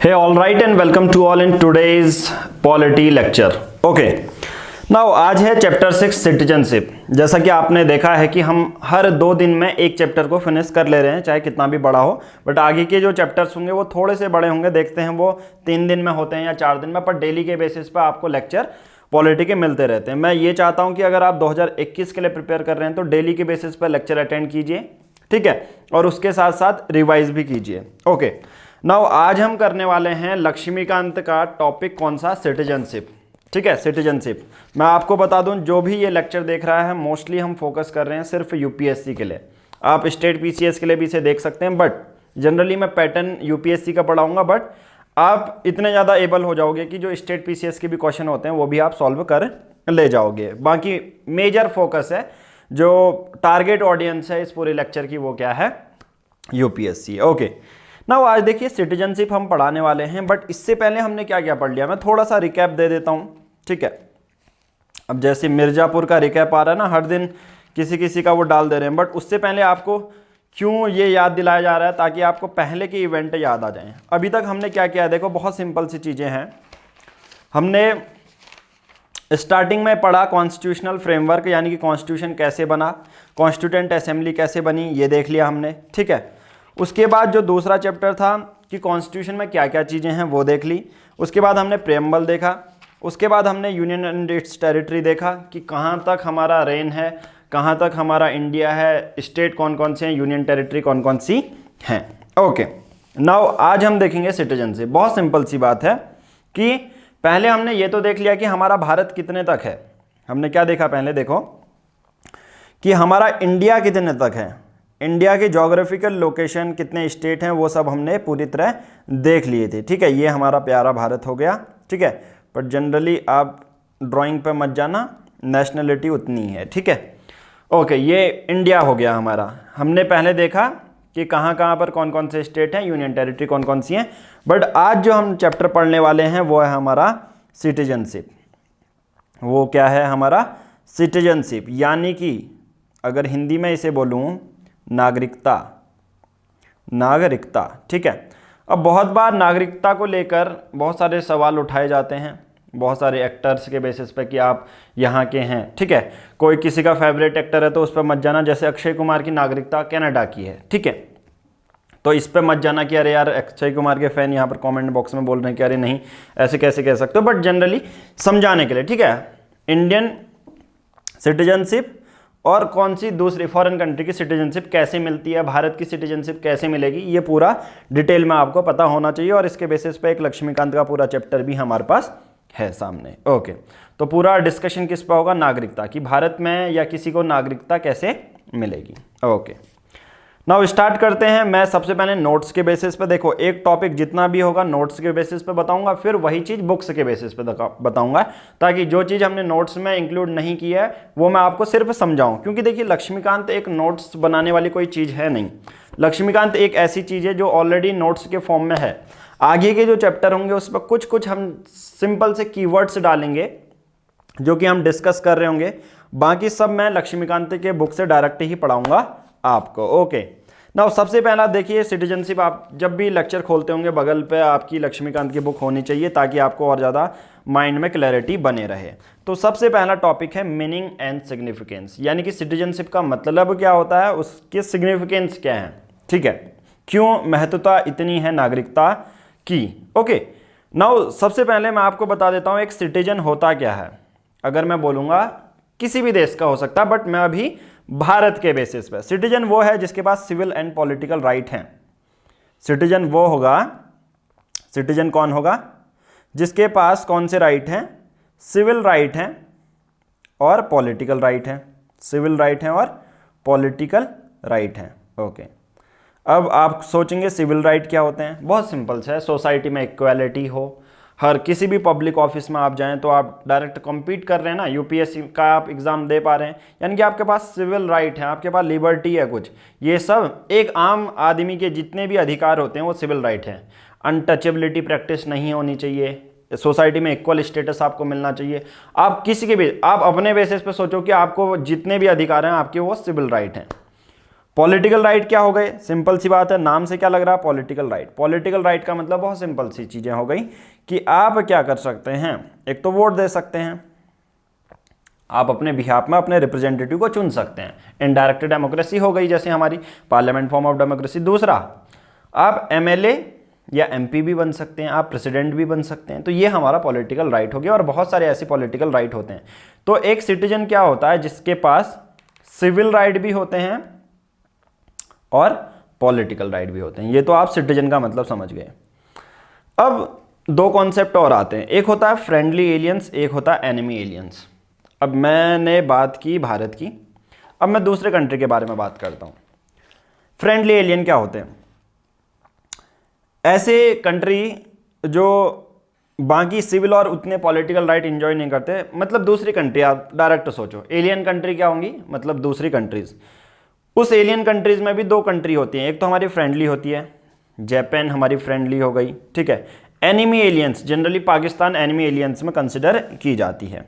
Hey, all right, and welcome to all in today's polity lecture. Okay. Now आज है chapter 6 citizenship. जैसा कि आपने देखा है कि हम हर 2 दिन में एक चैप्टर को फिनिश कर ले रहे हैं, चाहे कितना भी बड़ा हो। बट आगे के जो चैप्टर्स होंगे वो थोड़े से बड़े होंगे, देखते हैं वो 3 दिन में होते हैं या 4 दिन में, पर डेली के बेसिस पर आपको लेक्चर पॉलिटी के मिलते रहते हैं। मैं ये चाहता हूँ कि अगर आप 2021 के लिए प्रिपेयर कर रहे हैं तो डेली के बेसिस पर लेक्चर अटेंड कीजिए, ठीक है, और उसके साथ साथ रिवाइज भी कीजिए। ओके, नाउ आज हम करने वाले हैं लक्ष्मीकांत का टॉपिक कौन सा, सिटीजनशिप। ठीक है, सिटीजनशिप। मैं आपको बता दूं, जो भी ये लेक्चर देख रहा है मोस्टली हम फोकस कर रहे हैं सिर्फ यूपीएससी के लिए। आप स्टेट पीसीएस के लिए भी इसे देख सकते हैं, बट जनरली मैं पैटर्न यूपीएससी का पढ़ाऊंगा। बट आप इतने ज़्यादा एबल हो जाओगे कि जो स्टेट पीसीएस के भी क्वेश्चन होते हैं वो भी आप सॉल्व कर ले जाओगे। बाकी मेजर फोकस है, जो टारगेट ऑडियंस है इस पूरे लेक्चर की, वो क्या है, यूपीएससी। ओके, ना आज देखिए सिटीजनशिप हम पढ़ाने वाले हैं, बट इससे पहले हमने क्या क्या पढ़ लिया, मैं थोड़ा सा रिकैप दे देता हूँ। ठीक है, अब जैसे मिर्ज़ापुर का रिकैप आ रहा है ना, हर दिन किसी किसी का वो डाल दे रहे हैं, बट उससे पहले आपको क्यों ये याद दिलाया जा रहा है, ताकि आपको पहले के इवेंट याद आ जाएं। अभी तक हमने क्या किया है, देखो बहुत सिंपल सी चीज़ें हैं। हमने स्टार्टिंग में पढ़ा कॉन्स्टिट्यूशनल फ्रेमवर्क, यानी कि कॉन्स्टिट्यूशन कैसे बना, कॉन्स्टिट्यूएंट असेंबली कैसे बनी, ये देख लिया हमने। ठीक है, उसके बाद जो दूसरा चैप्टर था कि कॉन्स्टिट्यूशन में क्या क्या चीज़ें हैं वो देख ली। उसके बाद हमने प्रेम्बल देखा। उसके बाद हमने यूनियन एंड इट्स टेरिटरी देखा कि कहाँ तक हमारा रेन है, कहाँ तक हमारा इंडिया है, स्टेट कौन कौन से हैं, यूनियन टेरिटरी कौन कौन सी हैं। ओके, नाउ आज हम देखेंगे सिटीजनशिप। बहुत सिंपल सी बात है कि पहले हमने ये तो देख लिया कि हमारा भारत कितने तक है। हमने क्या देखा पहले, देखो कि हमारा इंडिया कितने तक है, इंडिया के जोग्राफिकल लोकेशन कितने स्टेट हैं, वो सब हमने पूरी तरह देख लिए थे। ठीक है, ये हमारा प्यारा भारत हो गया। ठीक है, पर जनरली आप ड्राइंग पे मत जाना, नेशनलिटी उतनी है। ठीक है, ओके, ये इंडिया हो गया हमारा। हमने पहले देखा कि कहाँ कहाँ पर कौन कौन से स्टेट हैं, यूनियन टेरिटरी कौन कौन सी हैं। बट आज जो हम चैप्टर पढ़ने वाले हैं वो है हमारा सिटीजनशिप। वो क्या है हमारा, सिटीजनशिप, यानी कि अगर हिंदी में इसे बोलूँ नागरिकता। नागरिकता, ठीक है। अब बहुत बार नागरिकता को लेकर बहुत सारे सवाल उठाए जाते हैं, बहुत सारे एक्टर्स के बेसिस पे कि आप यहाँ के हैं। ठीक है, कोई किसी का फेवरेट एक्टर है तो उस पर मत जाना, जैसे अक्षय कुमार की नागरिकता कनाडा की है। ठीक है, तो इस पे मत जाना कि अरे यार अक्षय कुमार के फैन यहाँ पर कमेंट बॉक्स में बोल रहे हैं कि अरे नहीं ऐसे कैसे कह सकते हो, बट जनरली समझाने के लिए। ठीक है, इंडियन सिटीजनशिप और कौन सी दूसरी फॉरेन कंट्री की सिटीजनशिप कैसे मिलती है, भारत की सिटीजनशिप कैसे मिलेगी, ये पूरा डिटेल में आपको पता होना चाहिए। और इसके बेसिस पे एक लक्ष्मीकांत का पूरा चैप्टर भी हमारे पास है सामने। ओके, तो पूरा डिस्कशन किस पर होगा, नागरिकता, कि भारत में या किसी को नागरिकता कैसे मिलेगी। ओके, नाउ स्टार्ट करते हैं। मैं सबसे पहले नोट्स के बेसिस पे, देखो एक टॉपिक जितना भी होगा नोट्स के बेसिस पे बताऊंगा, फिर वही चीज़ बुक्स के बेसिस पे बताऊंगा, ताकि जो चीज़ हमने नोट्स में इंक्लूड नहीं की है वो मैं आपको सिर्फ समझाऊं। क्योंकि देखिए लक्ष्मीकांत एक नोट्स बनाने वाली कोई चीज़ है नहीं। लक्ष्मीकांत एक ऐसी चीज़ है जो ऑलरेडी नोट्स के फॉर्म में है। आगे के जो चैप्टर होंगे उस पर कुछ कुछ हम सिंपल से कीवर्ड्स डालेंगे जो कि हम डिस्कस कर रहे होंगे, बाकी सब मैं लक्ष्मीकांत के बुक से डायरेक्ट ही पढ़ाऊंगा आपको। ओके, नाउ सबसे पहला देखिए सिटीजनशिप। आप जब भी लेक्चर खोलते होंगे बगल पे आपकी लक्ष्मीकांत की बुक होनी चाहिए, ताकि आपको और ज़्यादा माइंड में क्लैरिटी बने रहे। तो सबसे पहला टॉपिक है मीनिंग एंड सिग्निफिकेंस, यानी कि सिटीजनशिप का मतलब क्या होता है, उसकी सिग्निफिकेंस क्या है। ठीक है, क्यों महत्वता इतनी है नागरिकता की। ओके, नाउ सबसे पहले मैं आपको बता देता हूँ एक सिटीजन होता क्या है। अगर मैं बोलूँगा किसी भी देश का हो सकता है, बट मैं अभी भारत के बेसिस पे, सिटीजन वो है जिसके पास सिविल एंड पॉलिटिकल राइट हैं। सिटीजन वो होगा, सिटीजन कौन होगा, जिसके पास कौन से राइट हैं, सिविल राइट हैं और पॉलिटिकल राइट हैं। सिविल राइट हैं और पॉलिटिकल राइट हैं। ओके, अब आप सोचेंगे सिविल राइट क्या होते हैं, बहुत सिंपल से है, सोसाइटी में इक्वालिटी हो, हर किसी भी पब्लिक ऑफिस में आप जाएं तो आप डायरेक्ट कम्पीट कर रहे हैं ना, यूपीएससी का आप एग्ज़ाम दे पा रहे हैं, यानी कि आपके पास सिविल राइट है, आपके पास लिबर्टी है कुछ। ये सब एक आम आदमी के जितने भी अधिकार होते हैं वो सिविल राइट हैं। अनटचेबिलिटी प्रैक्टिस नहीं होनी चाहिए, सोसाइटी में इक्वल स्टेटस आपको मिलना चाहिए। आप किसी के भी, आप अपने बेसिस पे सोचो कि आपको जितने भी अधिकार हैं आपके वो सिविल राइट हैं। पॉलिटिकल राइट क्या हो गए, सिंपल सी बात है, नाम से क्या लग रहा है पॉलिटिकल राइट। पॉलिटिकल राइट का मतलब बहुत सिंपल सी चीजें हो गई कि आप क्या कर सकते हैं, एक तो वोट दे सकते हैं, आप अपने बिहाफ में अपने रिप्रेजेंटेटिव को चुन सकते हैं, इनडायरेक्ट डेमोक्रेसी हो गई जैसे हमारी पार्लियामेंट फॉर्म ऑफ डेमोक्रेसी। दूसरा, आप एमएलए या एमपी भी बन सकते हैं, आप प्रेसिडेंट भी बन सकते हैं, तो ये हमारा पॉलिटिकल राइट हो गया। और बहुत सारे ऐसे पॉलिटिकल राइट होते हैं। तो एक सिटीजन क्या होता है, जिसके पास सिविल राइट भी होते हैं और पॉलिटिकल राइट भी होते हैं। ये तो आप सिटीजन का मतलब समझ गए। अब दो कॉन्सेप्ट और आते हैं, एक होता है फ्रेंडली एलियंस, एक होता है एनिमी एलियंस। अब मैंने बात की भारत की, अब मैं दूसरे कंट्री के बारे में बात करता हूँ। फ्रेंडली एलियन क्या होते हैं, ऐसे कंट्री जो बाकी सिविल और उतने पॉलिटिकल राइट एंजॉय नहीं करते, मतलब दूसरी कंट्री, आप डायरेक्ट सोचो एलियन कंट्री क्या होंगी, मतलब दूसरी कंट्रीज। उस एलियन कंट्रीज में भी दो कंट्री होती हैं, एक तो हमारी फ्रेंडली होती है, जापान हमारी फ्रेंडली हो गई, ठीक है। Enemy aliens, generally Pakistan enemy aliens में कंसिडर की जाती है।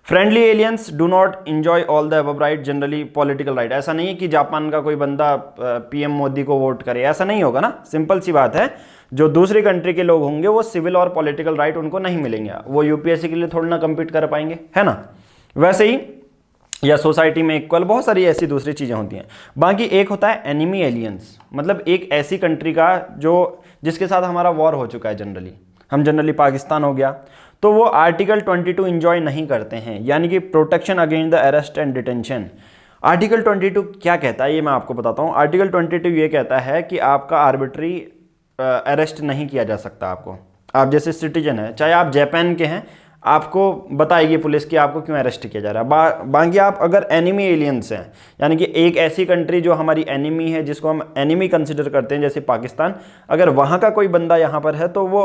Friendly aliens do not enjoy all the above right, generally political right. ऐसा नहीं है कि जापान का कोई बंदा पीएम मोदी को वोट करे, ऐसा नहीं होगा ना, सिंपल सी बात है। जो दूसरी कंट्री के लोग होंगे वो सिविल और पॉलिटिकल राइट उनको नहीं मिलेंगे, वो यूपीएससी के लिए थोड़ा ना कम्पीट कर पाएंगे, है ना। वैसे ही या सोसाइटी में इक्वल, बहुत सारी ऐसी दूसरी चीज़ें होती हैं। बाकी एक होता है एनिमी एलियंस, मतलब एक ऐसी कंट्री का जो जिसके साथ हमारा वॉर हो चुका है, जनरली पाकिस्तान हो गया, तो वो आर्टिकल 22 इंजॉय नहीं करते हैं, यानी कि protection against the arrest and detention. Article 22 क्या कहता है ये मैं आपको बताता हूँ। आर्टिकल 22 ये कहता है कि आपका आर्बिट्री अरेस्ट नहीं किया जा सकता आपको। आप जैसे सिटीजन है, चाहे आप जापान के हैं, आपको बताएगी पुलिस कि आपको क्यों अरेस्ट किया जा रहा है। बाकी आप अगर एनिमी एलियंस हैं, यानी कि एक ऐसी कंट्री जो हमारी एनिमी है, जिसको हम एनिमी कंसिडर करते हैं, जैसे पाकिस्तान, अगर वहाँ का कोई बंदा यहाँ पर है तो वो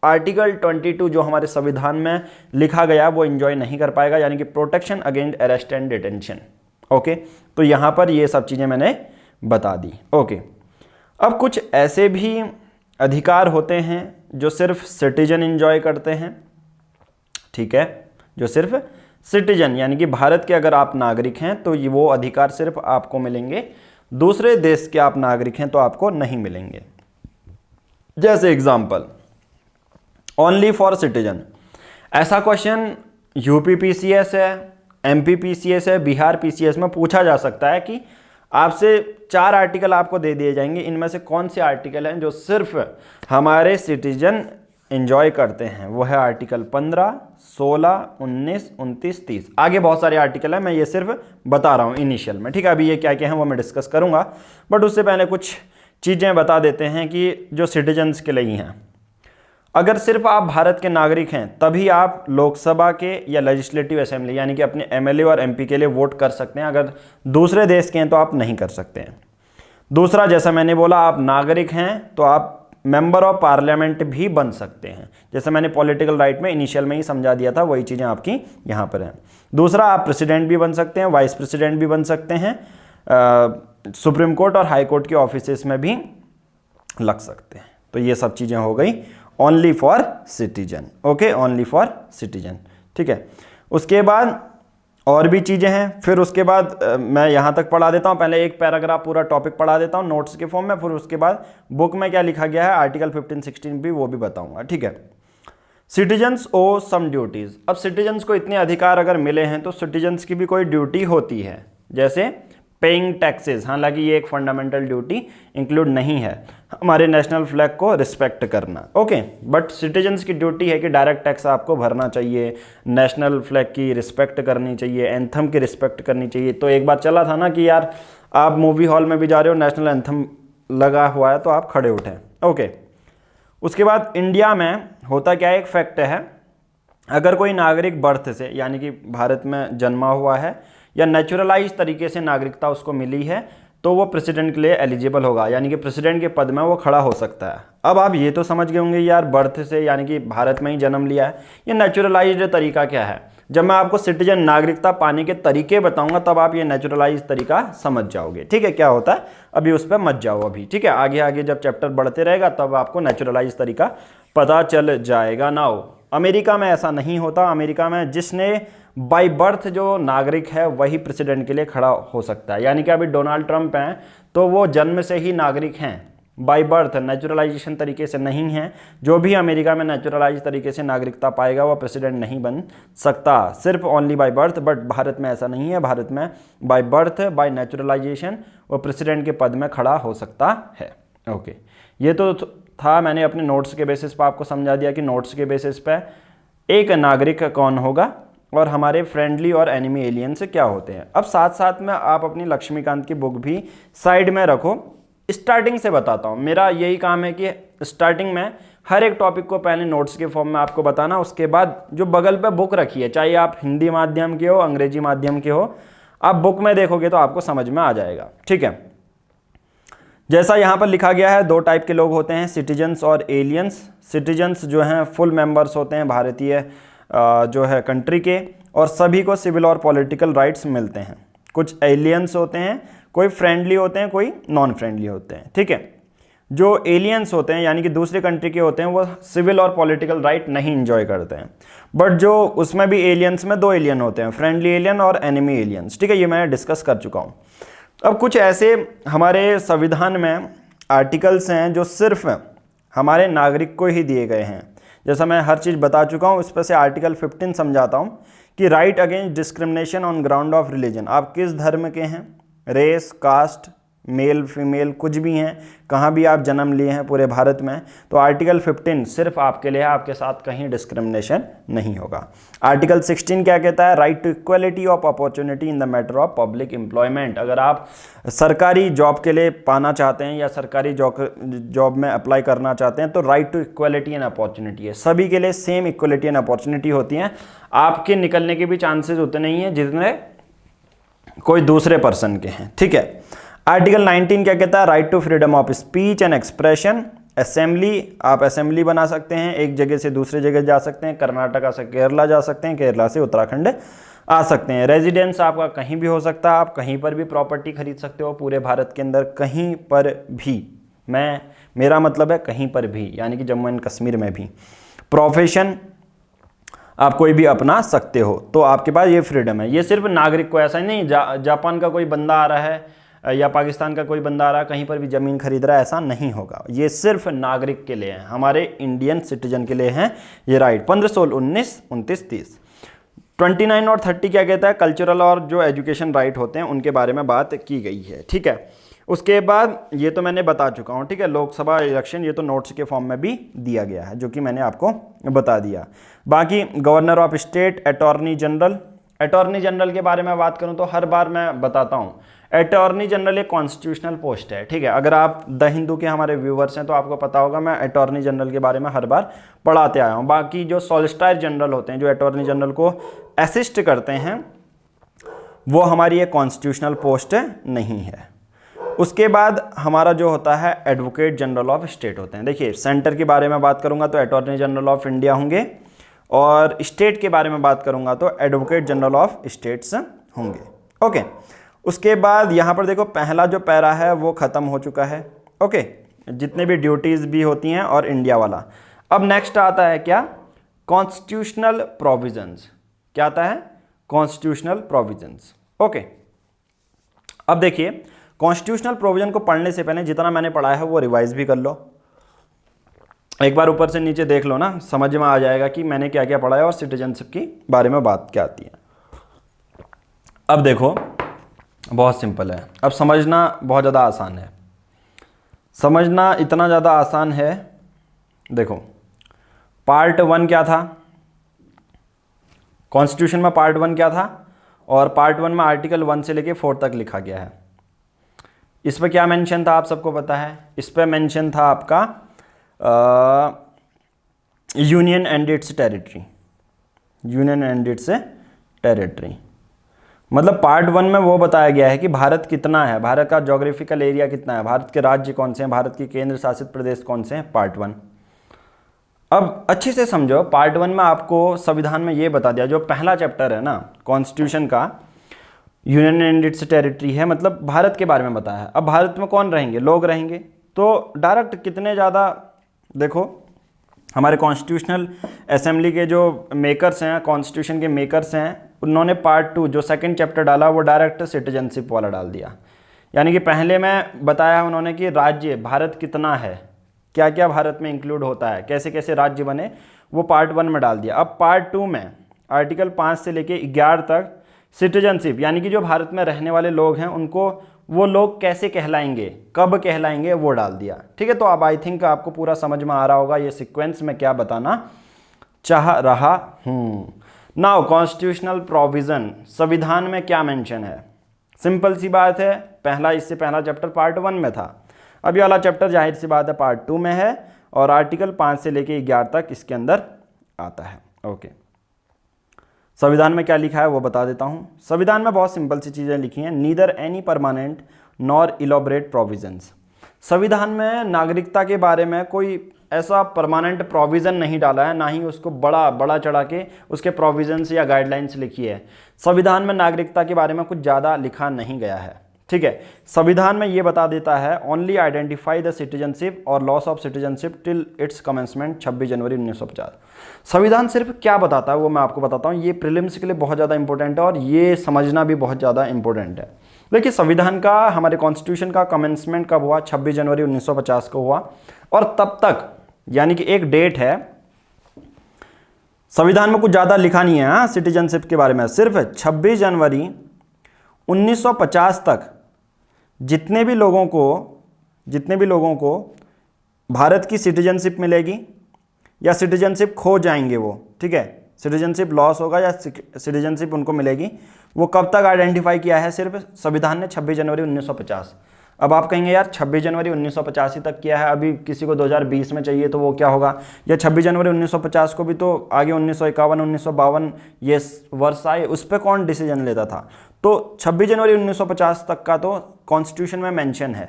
आर्टिकल 22 जो हमारे संविधान में लिखा गया वो एंजॉय नहीं कर पाएगा, यानी कि protection against arrest and detention. Okay, तो यहाँ पर ये सब चीज़ें मैंने बता दी। ओके, अब कुछ ऐसे भी अधिकार होते हैं जो सिर्फ सिटीजन एंजॉय करते हैं, ठीक है, जो सिर्फ सिटीजन यानी कि भारत के अगर आप नागरिक हैं तो ये वो अधिकार सिर्फ आपको मिलेंगे, दूसरे देश के आप नागरिक हैं तो आपको नहीं मिलेंगे। जैसे एग्जांपल, ओनली फॉर सिटीजन। ऐसा क्वेश्चन यूपी पीसीएस है, एमपी पीसीएस है, बिहार पीसीएस में पूछा जा सकता है कि आपसे 4 आर्टिकल आपको दे दिए जाएंगे, इनमें से कौन से आर्टिकल हैं जो सिर्फ हमारे सिटीजन एंजॉय करते हैं। वो है आर्टिकल 15, 16, 19, 29, 30। आगे बहुत सारे आर्टिकल हैं, मैं ये सिर्फ बता रहा हूँ इनिशियल में, ठीक है। अभी ये क्या क्या हैं वो मैं डिस्कस करूँगा, बट उससे पहले कुछ चीज़ें बता देते हैं कि जो सिटीजन्स के लिए हैं। अगर सिर्फ आप भारत के नागरिक हैं तभी आप लोकसभा के या लेजिस्लेटिव असेंबली यानी कि अपने एमएलए और एमपी के लिए वोट कर सकते हैं, अगर दूसरे देश के हैं तो आप नहीं कर सकते हैं। दूसरा, जैसा मैंने बोला, आप नागरिक हैं तो आप मेंबर ऑफ पार्लियामेंट भी बन सकते हैं, जैसे मैंने पॉलिटिकल राइट में इनिशियल में ही समझा दिया था, वही चीज़ें आपकी यहाँ पर हैं। दूसरा, आप प्रेसिडेंट भी बन सकते हैं, वाइस प्रेसिडेंट भी बन सकते हैं, सुप्रीम कोर्ट और हाई कोर्ट के ऑफिसेस में भी लग सकते हैं। तो ये सब चीज़ें हो गई only for citizen. Okay, only for citizen, ठीक है। उसके बाद और भी चीज़ें हैं, फिर उसके बाद मैं यहाँ तक पढ़ा देता हूँ, पहले एक पैराग्राफ पूरा टॉपिक पढ़ा देता हूँ नोट्स के फॉर्म में, फिर उसके बाद बुक में क्या लिखा गया है आर्टिकल 15, 16 भी वो भी बताऊँगा, ठीक है। सिटीजन्स ओ सम ड्यूटीज़। अब सिटीजन्स को इतने अधिकार अगर मिले हैं तो सिटीजन्स की भी कोई ड्यूटी होती है, जैसे पेइंग टैक्सेस। हालांकि ये एक फंडामेंटल ड्यूटी इंक्लूड नहीं है, हमारे नेशनल फ्लैग को रिस्पेक्ट करना, ओके। बट सिटीजन्स की ड्यूटी है कि डायरेक्ट टैक्स आपको भरना चाहिए, नेशनल फ्लैग की रिस्पेक्ट करनी चाहिए, एंथम की रिस्पेक्ट करनी चाहिए। तो एक बार चला था ना कि यार आप मूवी हॉल में भी जा रहे हो, नेशनल एंथम लगा हुआ है तो आप खड़े उठें, ओके। उसके बाद इंडिया में होता क्या है, एक फैक्ट है, अगर कोई नागरिक बर्थ से यानी कि भारत में जन्मा हुआ है या नेचुरलाइज तरीके से नागरिकता उसको मिली है तो वो प्रेसिडेंट के लिए एलिजिबल होगा, यानी कि प्रेसिडेंट के पद में वो खड़ा हो सकता है। अब आप ये तो समझ गए होंगे यार बर्थ से यानी कि भारत में ही जन्म लिया है, ये नेचुरलाइज्ड तरीका क्या है। जब मैं आपको सिटीजन नागरिकता पाने के तरीके बताऊंगा तब आप ये नेचुरलाइज तरीका समझ जाओगे, ठीक है, क्या होता है। अभी उस पर मत जाओ अभी, ठीक है, आगे आगे जब चैप्टर बढ़ते रहेगा तब आपको नेचुरलाइज तरीका पता चल जाएगा। नाउ अमेरिका में ऐसा नहीं होता, अमेरिका में जिसने बाय बर्थ जो नागरिक है वही प्रेसिडेंट के लिए खड़ा हो सकता है। यानी कि अभी डोनाल्ड ट्रंप हैं तो वो जन्म से ही नागरिक हैं, बाय बर्थ, नेचुरलाइजेशन तरीके से नहीं है। जो भी अमेरिका में नेचुरलाइज तरीके से नागरिकता पाएगा वो प्रेसिडेंट नहीं बन सकता, सिर्फ only by birth. But Bharat में ऐसा नहीं है, भारत में बाय बर्थ, बाय नेचुरलाइजेशन वो प्रेसिडेंट के पद में खड़ा हो सकता है। ओके, ये तो था, मैंने अपने नोट्स के बेसिस पर आपको समझा दिया कि नोट्स के बेसिस पे एक नागरिक कौन होगा और हमारे फ्रेंडली और एनिमी एलियन से क्या होते हैं। अब साथ साथ में आप अपनी लक्ष्मीकांत की बुक भी साइड में रखो। स्टार्टिंग से बताता हूँ, मेरा यही काम है कि स्टार्टिंग में हर एक टॉपिक को पहले नोट्स के फॉर्म में आपको बताना, उसके बाद जो बगल पे बुक रखी है, चाहे आप हिंदी माध्यम के हो, अंग्रेजी माध्यम के हो, आप बुक में देखोगे तो आपको समझ में आ जाएगा। ठीक है, जैसा यहाँ पर लिखा गया है, दो टाइप के लोग होते हैं, सिटीजन्स और एलियंस। सिटीजन्स जो हैं फुल मेंबर्स होते हैं भारतीय जो है कंट्री के, और सभी को सिविल और पॉलिटिकल राइट्स मिलते हैं। कुछ एलियंस होते हैं, कोई फ्रेंडली होते हैं, कोई नॉन फ्रेंडली होते हैं। ठीक है, जो एलियंस होते हैं यानी कि दूसरे कंट्री के होते हैं वो सिविल और पॉलिटिकल राइट नहीं इंजॉय करते हैं। बट जो उसमें भी एलियंस में दो एलियन होते हैं, फ्रेंडली एलियन और एनिमी एलियंस। ठीक है, ये मैं डिस्कस कर चुका हूँ। अब कुछ ऐसे हमारे संविधान में आर्टिकल्स हैं जो सिर्फ हमारे नागरिक को ही दिए गए हैं। जैसा मैं हर चीज़ बता चुका हूँ, इस पर से आर्टिकल 15 समझाता हूँ कि right against discrimination on ground of religion. आप किस धर्म के हैं, रेस, कास्ट, मेल फीमेल कुछ भी हैं, कहाँ भी आप जन्म लिए हैं पूरे भारत में, तो आर्टिकल 15 सिर्फ आपके लिए है, आपके साथ कहीं डिस्क्रिमिनेशन नहीं होगा। आर्टिकल 16 क्या कहता है? Right to equality of opportunity in the matter of public employment. अगर आप सरकारी जॉब के लिए पाना चाहते हैं या सरकारी जॉब में अप्लाई करना चाहते हैं तो right to equality and opportunity है, सभी के लिए सेम इक्वलिटी एंड अपॉर्चुनिटी होती है। आपके निकलने के भी चांसेस उतने नहीं हैं जितने कोई दूसरे पर्सन के हैं। ठीक है, आर्टिकल 19 क्या कहता है? Right to freedom of speech and expression. Assembly, आप असेंबली बना सकते हैं, एक जगह से दूसरे जगह जा सकते हैं, कर्नाटका से केरला जा सकते हैं, केरला से उत्तराखंड आ सकते हैं। रेजिडेंस आपका कहीं भी हो सकता है, आप कहीं पर भी प्रॉपर्टी खरीद सकते हो पूरे भारत के अंदर, कहीं पर भी। मेरा मतलब है कहीं पर भी, यानी कि जम्मू एंड कश्मीर में भी। प्रोफेशन आप कोई भी अपना सकते हो, तो आपके पास ये फ्रीडम है। ये सिर्फ नागरिक को, ऐसा नहीं जापान का कोई बंदा आ रहा है या पाकिस्तान का कोई बंदा आ रहा है कहीं पर भी ज़मीन खरीद रहा है, ऐसा नहीं होगा। ये सिर्फ नागरिक के लिए है, हमारे इंडियन सिटीजन के लिए हैं ये राइट। 15, 16, 19, 29, 30। 29 और 30 क्या कहता है? कल्चरल और जो एजुकेशन राइट होते हैं उनके बारे में बात की गई है। ठीक है, उसके बाद ये तो मैंने बता चुका हूँ। ठीक है, लोकसभा इलेक्शन ये तो नोट्स के फॉर्म में भी दिया गया है, जो कि मैंने आपको बता दिया। बाकी governor of state, attorney general. Attorney general के बारे में बात करूं तो हर बार मैं बताता हूं, अटॉर्नी जनरल एक कॉन्स्टिट्यूशनल पोस्ट है। ठीक है, अगर आप द हिंदू के हमारे व्यूवर्स हैं तो आपको पता होगा, मैं अटॉर्नी जनरल के बारे में हर बार पढ़ाते आया हूं। बाकी जो सॉलिसिटर जनरल होते हैं, जो अटॉर्नी जनरल को असिस्ट करते हैं, वो हमारी एक कॉन्स्टिट्यूशनल पोस्ट नहीं है। उसके बाद हमारा जो होता है एडवोकेट जनरल ऑफ स्टेट होते हैं। देखिए, सेंटर के बारे में बात करूंगा तो अटॉर्नी जनरल ऑफ इंडिया होंगे, और स्टेट के बारे में बात करूंगा तो एडवोकेट जनरल ऑफ स्टेट्स होंगे। ओके, उसके बाद यहाँ पर देखो पहला जो पैरा है वो ख़त्म हो चुका है। ओके, जितने भी ड्यूटीज़ भी होती हैं और इंडिया वाला। अब नेक्स्ट आता है क्या? Constitutional provisions. क्या आता है? Constitutional provisions. ओके, अब देखिए, कॉन्स्टिट्यूशनल प्रोविजन को पढ़ने से पहले जितना मैंने पढ़ा है वो रिवाइज भी कर लो, एक बार ऊपर से नीचे देख लो ना, समझ में आ जाएगा कि मैंने क्या क्या पढ़ा है और सिटीजनशिप की बारे में बात क्या आती है। अब देखो, बहुत सिंपल है, अब समझना बहुत ज़्यादा आसान है। समझना इतना ज़्यादा आसान है, देखो पार्ट 1 क्या था, कॉन्स्टिट्यूशन में पार्ट 1 क्या था, और पार्ट 1 में आर्टिकल 1 से लेके 4 तक लिखा गया है। इस पर क्या मेंशन था आप सबको पता है? इस पर मेंशन था आपका union and it's territory. Union and it's territory मतलब पार्ट 1 में वो बताया गया है कि भारत कितना है, भारत का ज्योग्राफिकल एरिया कितना है, भारत के राज्य कौन से हैं, भारत के केंद्र शासित प्रदेश कौन से हैं, पार्ट 1। अब अच्छे से समझो, पार्ट 1 में आपको संविधान में ये बता दिया, जो पहला चैप्टर है ना कॉन्स्टिट्यूशन का, यूनियन एंड इट्स टेरिटरी है, मतलब भारत के बारे में बताया है। अब भारत में कौन रहेंगे? लोग रहेंगे। तो डायरेक्ट कितने ज़्यादा, देखो हमारे कॉन्स्टिट्यूशनल असेंबली के जो मेकर्स हैं, कॉन्स्टिट्यूशन के मेकर्स हैं, उन्होंने पार्ट 2 जो सेकंड चैप्टर डाला वो डायरेक्ट सिटीजनशिप वाला डाल दिया। यानी कि पहले मैं बताया उन्होंने कि राज्य भारत कितना है, क्या क्या भारत में इंक्लूड होता है, कैसे कैसे राज्य बने, वो पार्ट 1 में डाल दिया। अब पार्ट 2 में आर्टिकल 5 से लेके 11 तक सिटीजनशिप यानी कि जो भारत में रहने वाले लोग हैं उनको वो लोग कैसे कहलाएंगे, कब कहलाएंगे, वो डाल दिया। ठीक है, तो अब आई थिंक आपको पूरा समझ में आ रहा होगा ये सीक्वेंस में क्या बताना चाह रहा हूँ। नाउ कॉन्स्टिट्यूशनल प्रोविजन, संविधान में क्या मेंशन है। सिंपल सी बात है, इससे पहला चैप्टर पार्ट 1 में था, अभी वाला चैप्टर जाहिर सी बात है पार्ट 2 में है और आर्टिकल 5 से लेके 11 तक इसके अंदर आता है। ओके, संविधान में क्या लिखा है वो बता देता हूँ। संविधान में बहुत सिंपल सी चीज़ें लिखी हैं, neither any permanent nor elaborate provisions. संविधान में नागरिकता के बारे में कोई ऐसा परमानेंट प्रोविज़न नहीं डाला है, ना ही उसको बड़ा चढ़ा के उसके प्रोविजंस या गाइडलाइंस लिखी है। संविधान में नागरिकता के बारे में कुछ ज़्यादा लिखा नहीं गया है। ठीक है, संविधान में ये बता देता है ओनली आइडेंटिफाई द सिटीजनशिप और loss of citizenship till it's commencement 26 जनवरी 1950। संविधान सिर्फ क्या बताता है वो मैं आपको बताता हूँ, ये प्रीलिम्स के लिए बहुत ज़्यादा इंपॉर्टेंट है और ये समझना भी बहुत ज़्यादा इंपॉर्टेंट है। देखिए, संविधान का, हमारे कॉन्स्टिट्यूशन का कमेंसमेंट कब हुआ, 26 जनवरी 1950 को हुआ और तब तक यानी कि एक डेट है। संविधान में कुछ ज़्यादा लिखा नहीं है सिटीजनशिप के बारे में, सिर्फ 26 जनवरी 1950 तक जितने भी लोगों को भारत की सिटीजनशिप मिलेगी या सिटीजनशिप खो जाएंगे वो, ठीक है, सिटीजनशिप लॉस होगा या सिटीजनशिप उनको मिलेगी, वो कब तक आइडेंटिफाई किया है सिर्फ संविधान ने 26 जनवरी 1950। अब आप कहेंगे यार 26 जनवरी 1950 ही तक किया है, अभी किसी को 2020 में चाहिए तो वो क्या होगा, या 26 जनवरी 1950 को भी तो आगे 1951 1952 ये वर्ष आए, उस पर कौन डिसीजन लेता था। तो 26 जनवरी 1950 तक का तो कॉन्स्टिट्यूशन में मेंशन है,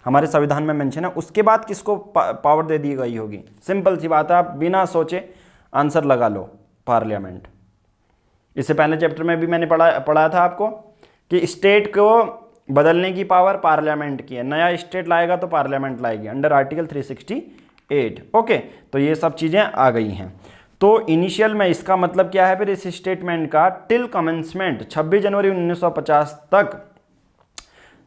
हमारे संविधान में मेंशन है, उसके बाद किसको पावर दे दी गई होगी। सिंपल सी बात है, आप बिना सोचे आंसर लगा लो, पार्लियामेंट। इससे पहले चैप्टर में भी मैंने पढ़ाया था आपको कि स्टेट को बदलने की पावर पार्लियामेंट की है, नया स्टेट लाएगा तो पार्लियामेंट लाएगी अंडर आर्टिकल 368। ओके, तो ये सब चीज़ें आ गई हैं। तो इनिशियल में इसका मतलब क्या है फिर इस स्टेटमेंट का, टिल कमेंसमेंट 26 जनवरी 1950 तक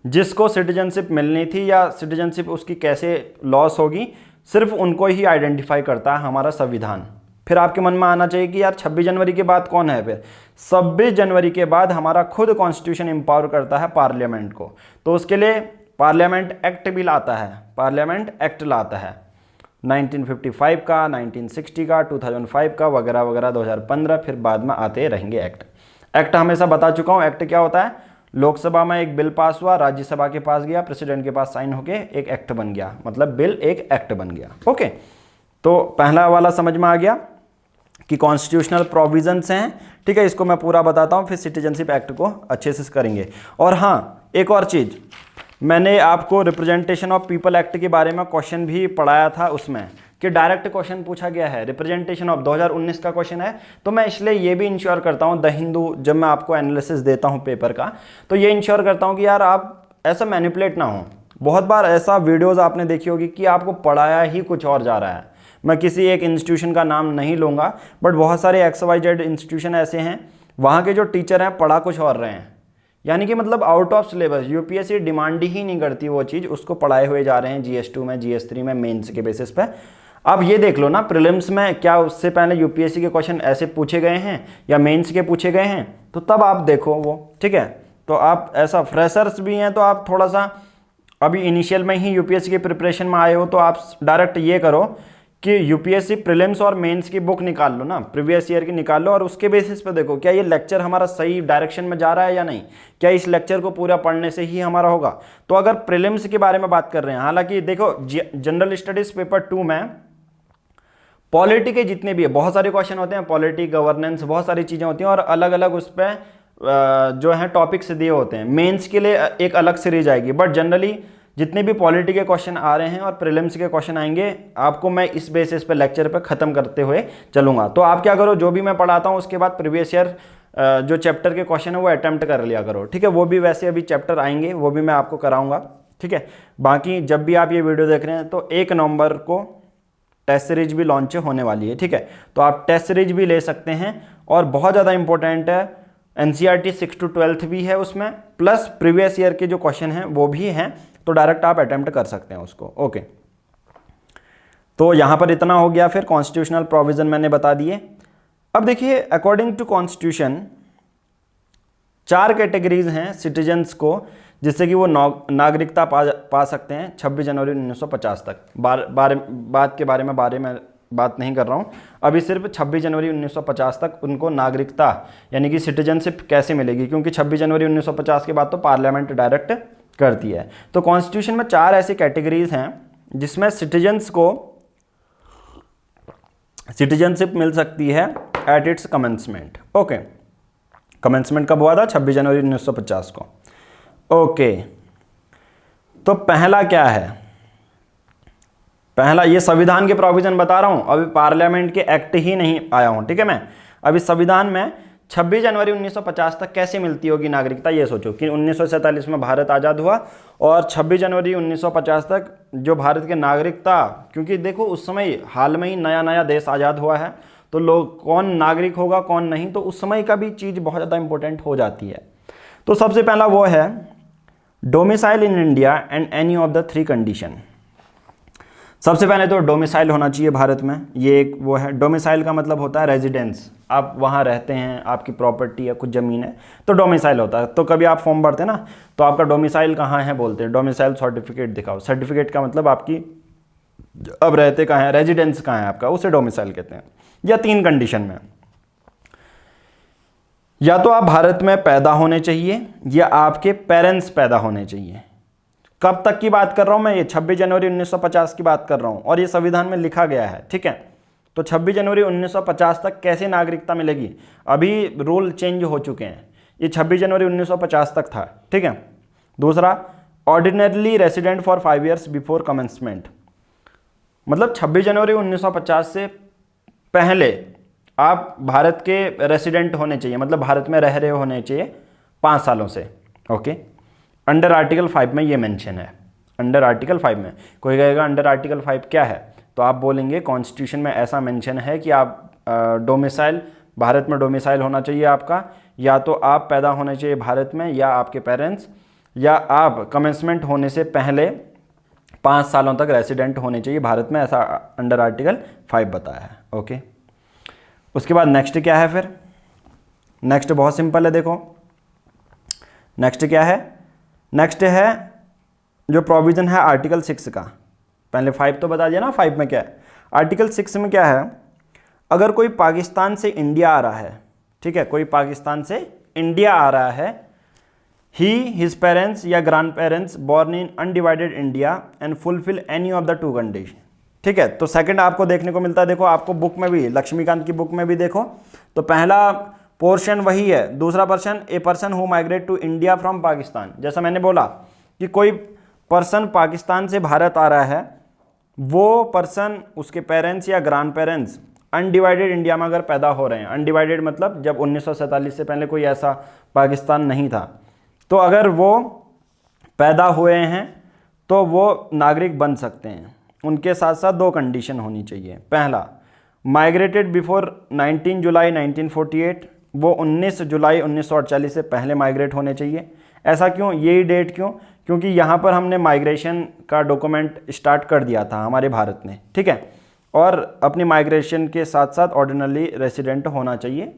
जिसको सिटीजनशिप मिलनी थी या सिटीजनशिप उसकी कैसे लॉस होगी, सिर्फ उनको ही आइडेंटिफाई करता है हमारा संविधान। फिर आपके मन में आना चाहिए कि यार 26 जनवरी के बाद कौन है, फिर 26 जनवरी के बाद हमारा खुद कॉन्स्टिट्यूशन एम्पावर करता है पार्लियामेंट को, तो उसके लिए पार्लियामेंट एक्ट भी लाता है, पार्लियामेंट एक्ट लाता है 1955 का, 1960 का, 2005 का वगैरह वगैरह, 2015, फिर बाद में आते रहेंगे एक्ट हमेशा बता चुका हूँ। एक्ट क्या होता है, लोकसभा में एक बिल पास हुआ, राज्यसभा के पास गया, प्रेसिडेंट के पास साइन होके एक एक्ट बन गया, मतलब बिल एक एक्ट बन गया। ओके, तो पहला वाला समझ में आ गया कि कॉन्स्टिट्यूशनल प्रोविजंस हैं। ठीक है, इसको मैं पूरा बताता हूँ, फिर सिटीजनशिप एक्ट को अच्छे से करेंगे। और हाँ, एक और चीज़, मैंने आपको रिप्रेजेंटेशन ऑफ पीपल एक्ट के बारे में क्वेश्चन भी पढ़ाया था, उसमें कि डायरेक्ट क्वेश्चन पूछा गया है, रिप्रेजेंटेशन ऑफ 2019 का क्वेश्चन है, तो मैं इसलिए ये भी इंश्योर करता हूँ द हिंदू, जब मैं आपको एनालिसिस देता हूँ पेपर का, तो ये इंश्योर करता हूँ कि यार आप ऐसा मैनिपुलेट ना हो। बहुत बार ऐसा वीडियोज़ आपने देखी होगी कि आपको पढ़ाया ही कुछ और जा रहा है। मैं किसी एक इंस्टीट्यूशन का नाम नहीं लूँगा, बट बहुत सारे XYZ इंस्टीट्यूशन ऐसे हैं, वहाँ के जो टीचर हैं पढ़ा कुछ और रहे हैं, यानी कि मतलब out of syllabus, UPSC demand ही नहीं करती वो चीज़, उसको पढ़ाए हुए जा रहे हैं GS2 में, GS3 में, मेंस के बेसिस पे। अब ये देख लो ना, प्रीलिम्स में क्या उससे पहले यूपीएससी के क्वेश्चन ऐसे पूछे गए हैं या मेंस के पूछे गए हैं, तो तब आप देखो वो। ठीक है, तो आप ऐसा फ्रेशर्स भी हैं तो आप थोड़ा सा अभी इनिशियल में ही यूपीएससी की प्रिपरेशन में आए हो, तो आप डायरेक्ट ये करो कि यूपीएससी प्रीलिम्स और मेंस की बुक निकाल लो ना, प्रीवियस ईयर की निकाल लो, और उसके बेसिस पे देखो क्या ये लेक्चर हमारा सही डायरेक्शन में जा रहा है या नहीं, क्या इस लेक्चर को पूरा पढ़ने से ही हमारा होगा। तो अगर प्रीलिम्स के बारे में बात कर रहे हैं, हालांकि देखो जनरल स्टडीज पेपर 2 में पॉलिटी के जितने भी है बहुत सारे क्वेश्चन होते हैं, पॉलिटी, गवर्नेंस, बहुत सारी चीज़ें होती हैं और अलग अलग उस पर जो है टॉपिक्स दिए होते हैं। मेंस के लिए एक अलग सीरीज आएगी, बट जनरली जितने भी पॉलिटी के क्वेश्चन आ रहे हैं और प्रीलिम्स के क्वेश्चन आएंगे, आपको मैं इस बेसिस पे लेक्चर पे ख़त्म करते हुए चलूँगा। तो आप क्या करो, जो भी मैं पढ़ाता हूँ उसके बाद प्रीवियस ईयर जो चैप्टर के क्वेश्चन है वो अटैम्प्ट कर लिया करो। ठीक है, वो भी वैसे अभी चैप्टर आएंगे, वो भी मैं आपको कराऊँगा। ठीक है, बाकी जब भी आप ये वीडियो देख रहे हैं तो 1 नवंबर को टेस्ट सीरीज भी लॉन्च होने वाली है। ठीक है, तो आप टेस्ट सीरीज भी ले सकते हैं। और बहुत ज़्यादा इंपॉर्टेंट है, NCERT 6 to 12th भी है उसमें, प्लस प्रीवियस ईयर के जो क्वेश्चन हैं वो भी हैं, तो डायरेक्ट आप अटेम्प्ट कर सकते हैं उसको। ओके, तो यहाँ पर इतना हो गया। फिर कॉन्स्टिट्यूशनल प्रोविज़न मैंने बता दिए। अब देखिए, अकॉर्डिंग टू कॉन्स्टिट्यूशन 4 कैटेगरीज हैं सिटीजन्स को जिससे कि वो नागरिकता पा सकते हैं 26 जनवरी 1950 तक। बात के बारे में बात नहीं कर रहा हूँ अभी, सिर्फ 26 जनवरी 1950 तक उनको नागरिकता यानी कि सिटीजनशिप कैसे मिलेगी, क्योंकि 26 जनवरी 1950 के बाद तो पार्लियामेंट डायरेक्ट करती है। तो कॉन्स्टिट्यूशन में 4 ऐसी कैटेगरीज हैं जिसमें सिटीजन्स को सिटीजनशिप मिल सकती है at its commencement. Okay, commencement कब हुआ था? 26 जनवरी 1950 को। ओके, तो पहला क्या है? पहला, ये संविधान के प्रोविजन बता रहा हूं, अभी पार्लियामेंट के एक्ट ही नहीं आया हूं, ठीक है। मैं अभी संविधान में 26 जनवरी 1950 तक कैसे मिलती होगी नागरिकता, ये सोचो कि 1947 में भारत आज़ाद हुआ और 26 जनवरी 1950 तक जो भारत के नागरिकता, क्योंकि देखो उस समय हाल में ही नया नया देश आज़ाद हुआ है, तो लोग कौन नागरिक होगा कौन नहीं, तो उस समय का भी चीज़ बहुत ज़्यादा इंपॉर्टेंट हो जाती है। तो सबसे पहला वो है domicile in India and any of the 3 condition. सबसे पहले तो डोमिसाइल होना चाहिए भारत में, ये एक वो है। डोमिसाइल का मतलब होता है रेजिडेंस, आप वहाँ रहते हैं, आपकी प्रॉपर्टी है, कुछ ज़मीन है, तो डोमिसाइल होता है। तो कभी आप फॉर्म भरते हैं ना, तो आपका डोमिसाइल कहाँ है बोलते हैं, डोमिसाइल सर्टिफिकेट दिखाओ। सर्टिफिकेट का मतलब आपकी अब रहते कहाँ है, रेजिडेंस कहाँ है आपका, उसे डोमिसाइल कहते हैं। या 3 कंडीशन में, या तो आप भारत में पैदा होने चाहिए या आपके पेरेंट्स पैदा होने चाहिए। कब तक की बात कर रहा हूं मैं, ये 26 जनवरी 1950 की बात कर रहा हूं और ये संविधान में लिखा गया है, ठीक है। तो 26 जनवरी 1950 तक कैसे नागरिकता मिलेगी, अभी रूल चेंज हो चुके हैं, ये 26 जनवरी 1950 तक था, ठीक है। दूसरा, ordinarily resident for 5 years before commencement, मतलब 26 जनवरी 1950 से पहले आप भारत के रेसिडेंट होने चाहिए, मतलब भारत में रह रहे होने चाहिए 5 सालों से। ओके, अंडर आर्टिकल 5 में ये मेंशन है। अंडर आर्टिकल 5 में कोई कहेगा अंडर आर्टिकल 5 क्या है, तो आप बोलेंगे कॉन्स्टिट्यूशन में ऐसा मेंशन है कि आप डोमिसाइल, भारत में डोमिसाइल होना चाहिए आपका, या तो आप पैदा होने चाहिए भारत में या आपके पेरेंट्स, या आप कमेंसमेंट होने से पहले 5 सालों तक रेसिडेंट होने चाहिए भारत में, ऐसा अंडर आर्टिकल 5 बताया है। ओके, उसके बाद नेक्स्ट क्या है फिर? नेक्स्ट बहुत सिंपल है, देखो नेक्स्ट क्या है। नेक्स्ट है जो प्रोविज़न है आर्टिकल 6 का। पहले 5 तो बता दिया ना, 5 में क्या है। आर्टिकल 6 में क्या है, अगर कोई पाकिस्तान से इंडिया आ रहा है, ठीक है, कोई पाकिस्तान से इंडिया आ रहा है, ही हिज पेरेंट्स या grand parents born in undivided India and fulfil any of the 2 condition, ठीक है। तो सेकंड आपको देखने को मिलता है, देखो आपको बुक में भी, लक्ष्मीकांत की बुक में भी देखो, तो पहला पोर्शन वही है। दूसरा person, a person who migrate to India from Pakistan, जैसा मैंने बोला कि कोई पर्सन पाकिस्तान से भारत आ रहा है, वो पर्सन, उसके पेरेंट्स या ग्रैंड पेरेंट्स अनडिवाइडेड इंडिया में अगर पैदा हो रहे हैं, अनडिवाइडेड मतलब जब 1947 से पहले कोई ऐसा पाकिस्तान नहीं था, तो अगर वो पैदा हुए हैं तो वो नागरिक बन सकते हैं। उनके साथ साथ 2 कंडीशन होनी चाहिए। पहला, माइग्रेटेड बिफोर 19 जुलाई 1948, वो 19 जुलाई 1948 से पहले माइग्रेट होने चाहिए। ऐसा क्यों, यही डेट क्यों? क्योंकि यहाँ पर हमने माइग्रेशन का डॉक्यूमेंट स्टार्ट कर दिया था हमारे भारत ने, ठीक है, और अपनी माइग्रेशन के साथ साथ ऑर्डिनरी रेसिडेंट होना चाहिए,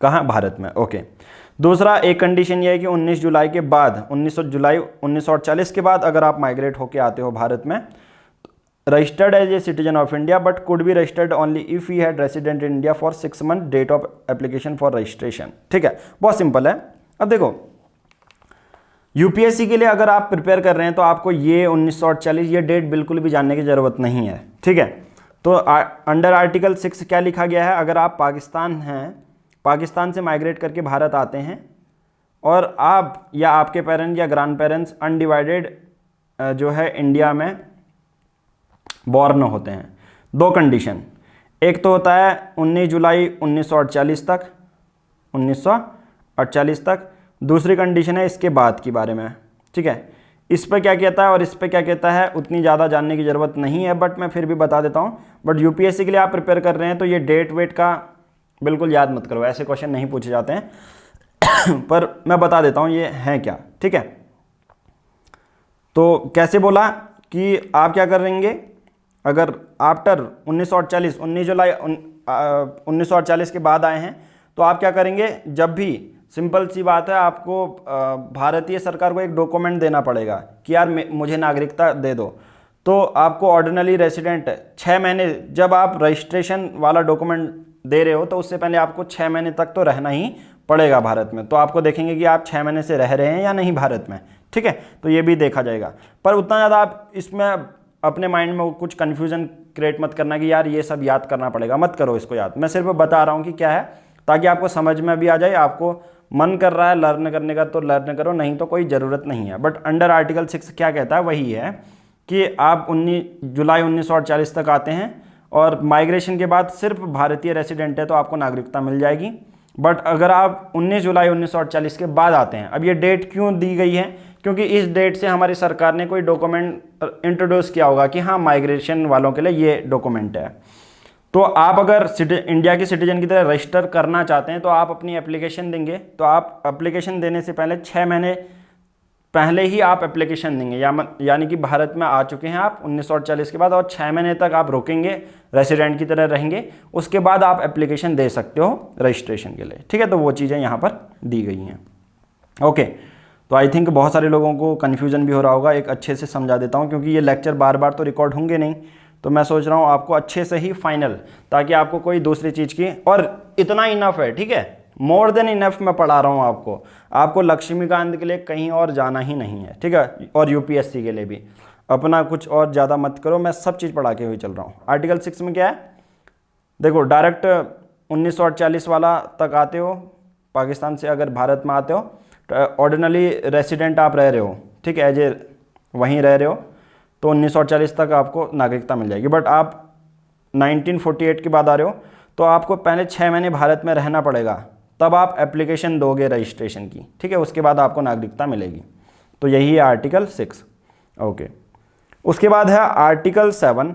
कहाँ, भारत में। ओके, दूसरा एक कंडीशन ये है कि 19 जुलाई के बाद, 19 जुलाई 1948 के बाद अगर आप माइग्रेट होके आते हो भारत में, registered as a citizen of India but could be registered only if he had resident in India for 6 month date of application for registration, ठीक है, बहुत सिंपल है। अब देखो यूपीएससी के लिए अगर आप प्रिपेयर कर रहे हैं तो आपको ये 1948 ये डेट बिल्कुल भी जानने की ज़रूरत नहीं है, ठीक है। तो अंडर आर्टिकल 6 क्या लिखा गया है, अगर आप पाकिस्तान हैं, पाकिस्तान से माइग्रेट करके भारत आते हैं और आप या आपके पेरेंट्स या ग्रैंड पेरेंट्स अनडिवाइडेड जो है इंडिया में बॉर्न होते हैं, 2 कंडीशन, एक तो होता है 19 जुलाई 1948 तक, 1948 तक, दूसरी कंडीशन है इसके बाद के बारे में, ठीक है। इस पर क्या कहता है और इस पर क्या कहता है उतनी ज़्यादा जानने की ज़रूरत नहीं है, बट मैं फिर भी बता देता हूँ। बट यूपीएससी के लिए आप प्रिपेयर कर रहे हैं तो ये डेट वेट का बिल्कुल याद मत करो, ऐसे क्वेश्चन नहीं पूछे जाते हैं पर मैं बता देता हूँ ये हैं क्या, ठीक है। तो कैसे बोला कि आप क्या करेंगे, अगर आफ्टर 1948 19 जुलाई 1948 के बाद आए हैं तो आप क्या करेंगे, जब भी सिंपल सी बात है, आपको भारतीय सरकार को एक डॉक्यूमेंट देना पड़ेगा कि यार मुझे नागरिकता दे दो। तो आपको ऑर्डिनरी रेसिडेंट 6 महीने, जब आप रजिस्ट्रेशन वाला डॉक्यूमेंट दे रहे हो तो उससे पहले आपको 6 महीने तक तो रहना ही पड़ेगा भारत में। तो आपको देखेंगे कि आप 6 महीने से रह रहे हैं या नहीं भारत में, ठीक है। तो ये भी देखा जाएगा, पर उतना ज़्यादा आप इसमें अपने माइंड में कुछ कन्फ्यूजन क्रिएट मत करना कि यार ये सब याद करना पड़ेगा, मत करो इसको याद। मैं सिर्फ बता रहा हूँ कि क्या है, ताकि आपको समझ में भी आ जाए। आपको मन कर रहा है लर्न करने का तो लर्न करो, नहीं तो कोई ज़रूरत नहीं है। बट अंडर आर्टिकल 6 क्या कहता है वही है कि आप 19 जुलाई 1948 तक आते हैं और माइग्रेशन के बाद सिर्फ भारतीय रेसिडेंट है तो आपको नागरिकता मिल जाएगी। बट अगर आप 19 जुलाई 1948 के बाद आते हैं, अब ये डेट क्यों दी गई है, क्योंकि इस डेट से हमारी सरकार ने कोई डॉक्यूमेंट इंट्रोड्यूस किया होगा कि हाँ माइग्रेशन वालों के लिए ये डॉक्यूमेंट है। तो आप अगर इंडिया के सिटीजन की तरह रजिस्टर करना चाहते हैं तो आप अपनी एप्लीकेशन देंगे। तो आप एप्लीकेशन देने से पहले 6 महीने पहले ही आप एप्लीकेशन देंगे, यानी कि भारत में आ चुके हैं आप 1948 के बाद, और 6 महीने तक आप रुकेंगे, रेसिडेंट की तरह रहेंगे, उसके बाद आप एप्लीकेशन दे सकते हो रजिस्ट्रेशन के लिए, ठीक है। तो वो चीज़ें यहाँ पर दी गई हैं, ओके। तो आई थिंक बहुत सारे लोगों को कन्फ्यूजन भी हो रहा होगा, एक अच्छे से समझा देता हूँ, क्योंकि ये लेक्चर बार बार तो रिकॉर्ड होंगे नहीं, तो मैं सोच रहा हूँ आपको अच्छे से ही फाइनल, ताकि आपको कोई दूसरी चीज़ की, और इतना इनफ है, ठीक है, मोर देन इनफ मैं पढ़ा रहा हूँ आपको लक्ष्मीकांत के लिए कहीं और जाना ही नहीं है, ठीक है, और यूपीएससी के लिए भी अपना कुछ और ज़्यादा मत करो, मैं सब चीज़ पढ़ा के हुए चल रहा हूँ। आर्टिकल 6 में क्या है, देखो डायरेक्ट 1948 वाला तक आते हो, पाकिस्तान से अगर भारत में आते हो, ऑर्डिनरी रेसिडेंट आप रह रहे हो, ठीक है, एज ए वहीं रह रहे हो, तो 1948 तक आपको नागरिकता मिल जाएगी। बट आप 1948 के बाद आ रहे हो तो आपको पहले 6 महीने भारत में रहना पड़ेगा, तब आप एप्लीकेशन दोगे रजिस्ट्रेशन की, ठीक है, उसके बाद आपको नागरिकता मिलेगी। तो यही है आर्टिकल 6, ओके। उसके बाद है आर्टिकल 7,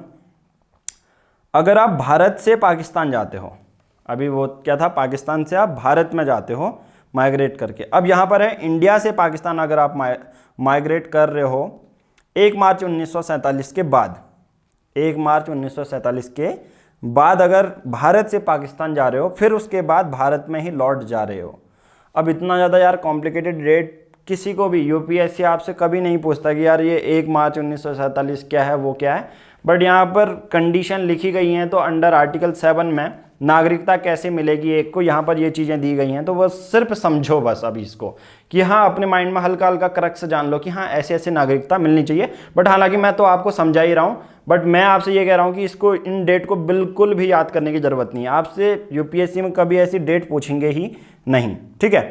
अगर आप भारत से पाकिस्तान जाते हो, अभी वो क्या था, पाकिस्तान से आप भारत में जाते हो माइग्रेट करके, अब यहाँ पर है इंडिया से पाकिस्तान अगर आप माइग्रेट कर रहे हो 1 मार्च 1947 के बाद, 1 मार्च 1947 के बाद अगर भारत से पाकिस्तान जा रहे हो, फिर उसके बाद भारत में ही लौट जा रहे हो। अब इतना ज़्यादा यार कॉम्प्लिकेटेड डेट किसी को भी यूपीएससी आपसे कभी नहीं पूछता कि यार ये 1 मार्च 1947 क्या है, वो क्या है। बट यहाँ पर कंडीशन लिखी गई हैं, तो अंडर आर्टिकल 7 में नागरिकता कैसे मिलेगी एक को, यहाँ पर ये चीज़ें दी गई हैं, तो बस सिर्फ समझो बस अभी इसको कि हाँ अपने माइंड में हल्का हल्का क्रक्स जान लो कि हाँ ऐसे ऐसे नागरिकता मिलनी चाहिए। बट हालांकि मैं तो आपको समझा ही रहा हूँ, बट मैं आपसे ये कह रहा हूँ कि इसको, इन डेट को बिल्कुल भी याद करने की ज़रूरत नहीं है, आपसे यूपीएससी में कभी ऐसी डेट पूछेंगे ही नहीं, ठीक है।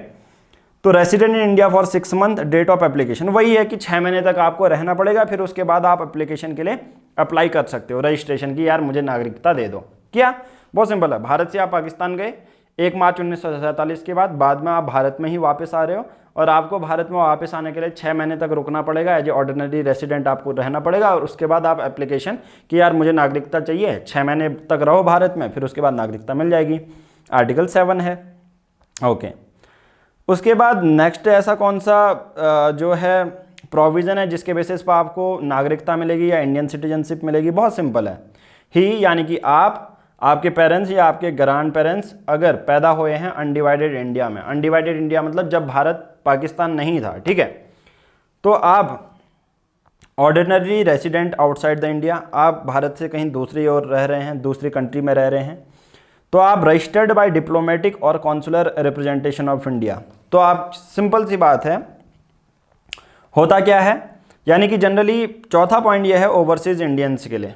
तो resident in India for 6 month, date of application वही है कि 6 महीने तक आपको रहना पड़ेगा, फिर उसके बाद आप एप्लीकेशन के लिए अप्लाई कर सकते हो रजिस्ट्रेशन की, यार मुझे नागरिकता दे दो। क्या, बहुत सिंपल है, भारत से आप पाकिस्तान गए 1 मार्च 1947 के बाद में आप भारत में ही वापस आ रहे हो, और आपको भारत में वापस आने के लिए 6 महीने तक रुकना पड़ेगा, एज ए ऑर्डिनरी रेसिडेंट आपको रहना पड़ेगा, और उसके बाद आप एप्लीकेशन कि यार मुझे नागरिकता चाहिए, 6 महीने तक रहो भारत में, फिर उसके बाद नागरिकता मिल जाएगी। आर्टिकल 7 है, ओके। उसके बाद नेक्स्ट ऐसा कौन सा जो है प्रोविज़न है जिसके बेसिस पर आपको नागरिकता मिलेगी या इंडियन सिटीजनशिप मिलेगी, बहुत सिंपल है ही, यानी कि आपके पेरेंट्स या आपके ग्रैंड पेरेंट्स अगर पैदा हुए हैं अनडिवाइडेड इंडिया में, अनडिवाइडेड इंडिया मतलब जब भारत पाकिस्तान नहीं था, ठीक है, तो आप ordinary resident outside the India, आप भारत से कहीं दूसरी ओर रह रहे हैं, दूसरी कंट्री में रह रहे हैं, तो आप रजिस्टर्ड बाय डिप्लोमेटिक और कॉन्सुलर रिप्रेजेंटेशन ऑफ इंडिया। तो आप, सिंपल सी बात है, होता क्या है, यानी कि जनरली चौथा पॉइंट यह है ओवरसीज इंडियंस के लिए,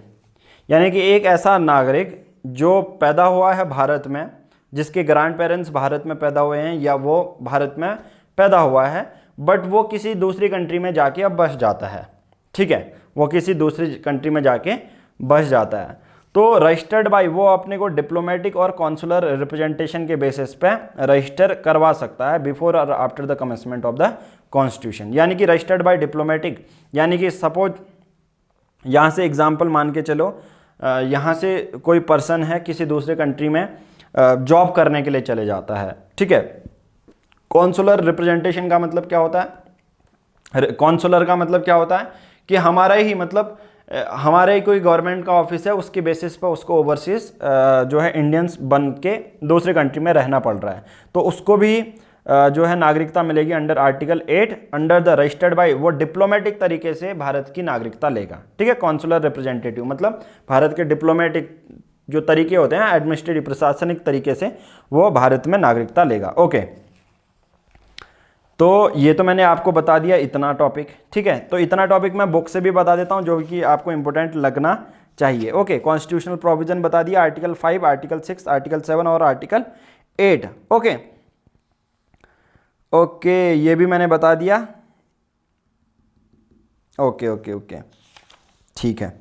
यानी कि एक ऐसा नागरिक जो पैदा हुआ है भारत में, जिसके ग्रैंड पेरेंट्स भारत में पैदा हुए हैं या वो भारत में पैदा हुआ है, बट वो किसी दूसरी कंट्री में जाके अब बस जाता है, ठीक है, वो किसी दूसरी कंट्री में जाके बस जाता है, तो रजिस्टर्ड बाय, वो अपने को डिप्लोमेटिक और कॉन्सुलर रिप्रेजेंटेशन के बेसिस पे रजिस्टर करवा सकता है बिफोर और after the commencement of the constitution. यानी कि रजिस्टर्ड बाय डिप्लोमेटिक, यानी कि सपोज यहाँ से एग्जाम्पल मान के चलो, यहाँ से कोई पर्सन है किसी दूसरे कंट्री में, जॉब करने के लिए चले जाता है। ठीक है, कॉन्सुलर रिप्रेजेंटेशन का मतलब क्या होता है, कॉन्सुलर का मतलब क्या होता है कि हमारा ही मतलब हमारे कोई गवर्नमेंट का ऑफिस है, उसके बेसिस पर उसको ओवरसीज जो है इंडियंस बन के दूसरे कंट्री में रहना पड़ रहा है, तो उसको भी जो है नागरिकता मिलेगी under article 8 under the registered bye, वो डिप्लोमेटिक तरीके से भारत की नागरिकता लेगा। ठीक है, कॉन्सुलर रिप्रेजेंटेटिव मतलब भारत के डिप्लोमेटिक जो तरीके होते हैं एडमिनिस्ट्रेटिव प्रशासनिक तरीके से, वो भारत में नागरिकता लेगा। ओके, तो ये तो मैंने आपको बता दिया इतना टॉपिक। ठीक है, तो इतना टॉपिक मैं बुक से भी बता देता हूँ जो कि आपको इंपॉर्टेंट लगना चाहिए। ओके, कॉन्स्टिट्यूशनल प्रोविजन बता दिया, आर्टिकल 5, आर्टिकल 6, आर्टिकल 7 और आर्टिकल 8। ओके ओके, ये भी मैंने बता दिया। ओके ओके ओके, ठीक है।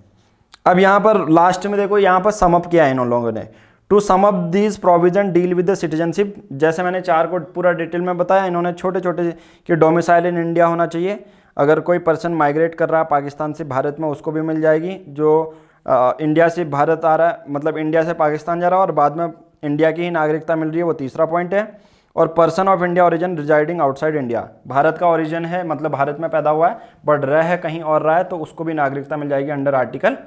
अब यहाँ पर लास्ट में देखो, यहाँ पर समअप किया है इन लोगों ने, to sum up these provision deal with the citizenship. जैसे मैंने 4 को पूरा डिटेल में बताया, इन्होंने छोटे छोटे कि डोमिसाइल इन इंडिया होना चाहिए, अगर कोई पर्सन माइग्रेट कर रहा है पाकिस्तान से भारत में उसको भी मिल जाएगी, जो इंडिया से भारत आ रहा है मतलब इंडिया से पाकिस्तान जा रहा है और बाद में इंडिया की ही नागरिकता मिल रही है, वो तीसरा पॉइंट है। और person of India origin residing outside India, Bharat का ओरिजिन है मतलब भारत में पैदा हुआ है बट रह कहीं और रहा है, तो उसको भी नागरिकता मिल जाएगी अंडर आर्टिकल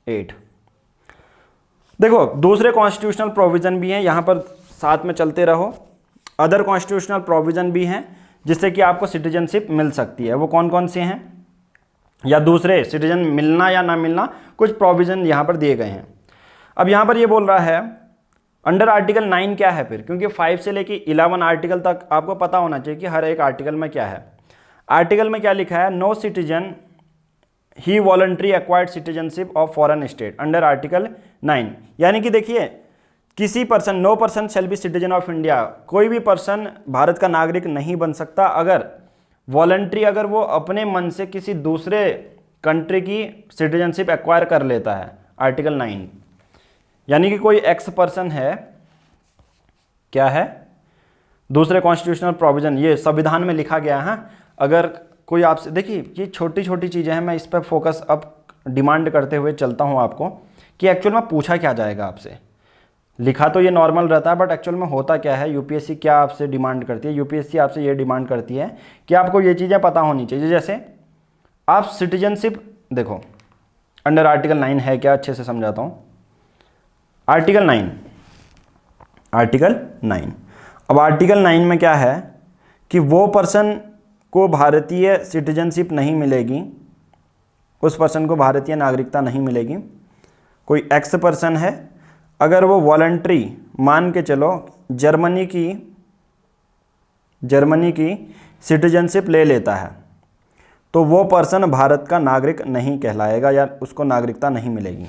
8। देखो दूसरे कॉन्स्टिट्यूशनल प्रोविजन भी हैं, यहाँ पर साथ में चलते रहो। अदर कॉन्स्टिट्यूशनल प्रोविजन भी हैं जिससे कि आपको सिटीजनशिप मिल सकती है, वो कौन कौन से हैं, या दूसरे सिटीजन मिलना या ना मिलना, कुछ प्रोविजन यहाँ पर दिए गए हैं। अब यहाँ पर ये बोल रहा है अंडर आर्टिकल 9 क्या है फिर, क्योंकि 5 से लेके 11 आर्टिकल तक आपको पता होना चाहिए कि हर एक आर्टिकल में क्या है। आर्टिकल में क्या लिखा है, no citizen he voluntary acquired citizenship of foreign state under article 9। यानी कि देखिए किसी person, no person shall be citizen of India, कोई भी पर्सन भारत का नागरिक नहीं बन सकता अगर वॉलंटरी, अगर वो अपने मन से किसी दूसरे कंट्री की सिटीजनशिप एक्वायर कर लेता है, आर्टिकल 9। यानी कि कोई एक्स पर्सन है, क्या है, दूसरे कॉन्स्टिट्यूशनल प्रोविजन, ये संविधान में लिखा गया है। अगर कोई आपसे, देखिए ये छोटी छोटी चीज़ें हैं, मैं इस पर फोकस अब डिमांड करते हुए चलता हूँ आपको कि एक्चुअल में पूछा क्या जाएगा आपसे। लिखा तो ये नॉर्मल रहता है बट एक्चुअल में होता क्या है, यूपीएससी क्या आपसे डिमांड करती है, यूपीएससी आपसे ये डिमांड करती है कि आपको ये चीज़ें पता होनी चाहिए। जैसे आप सिटीजनशिप देखो अंडर आर्टिकल 9 है क्या, अच्छे से समझाता हूँ। आर्टिकल 9, आर्टिकल 9, अब आर्टिकल 9 में क्या है कि वो पर्सन को भारतीय सिटीजनशिप नहीं मिलेगी, उस पर्सन को भारतीय नागरिकता नहीं मिलेगी। कोई एक्स पर्सन है, अगर वो वॉलंटरी, मान के चलो जर्मनी की सिटीजनशिप ले लेता है, तो वो पर्सन भारत का नागरिक नहीं कहलाएगा या उसको नागरिकता नहीं मिलेगी।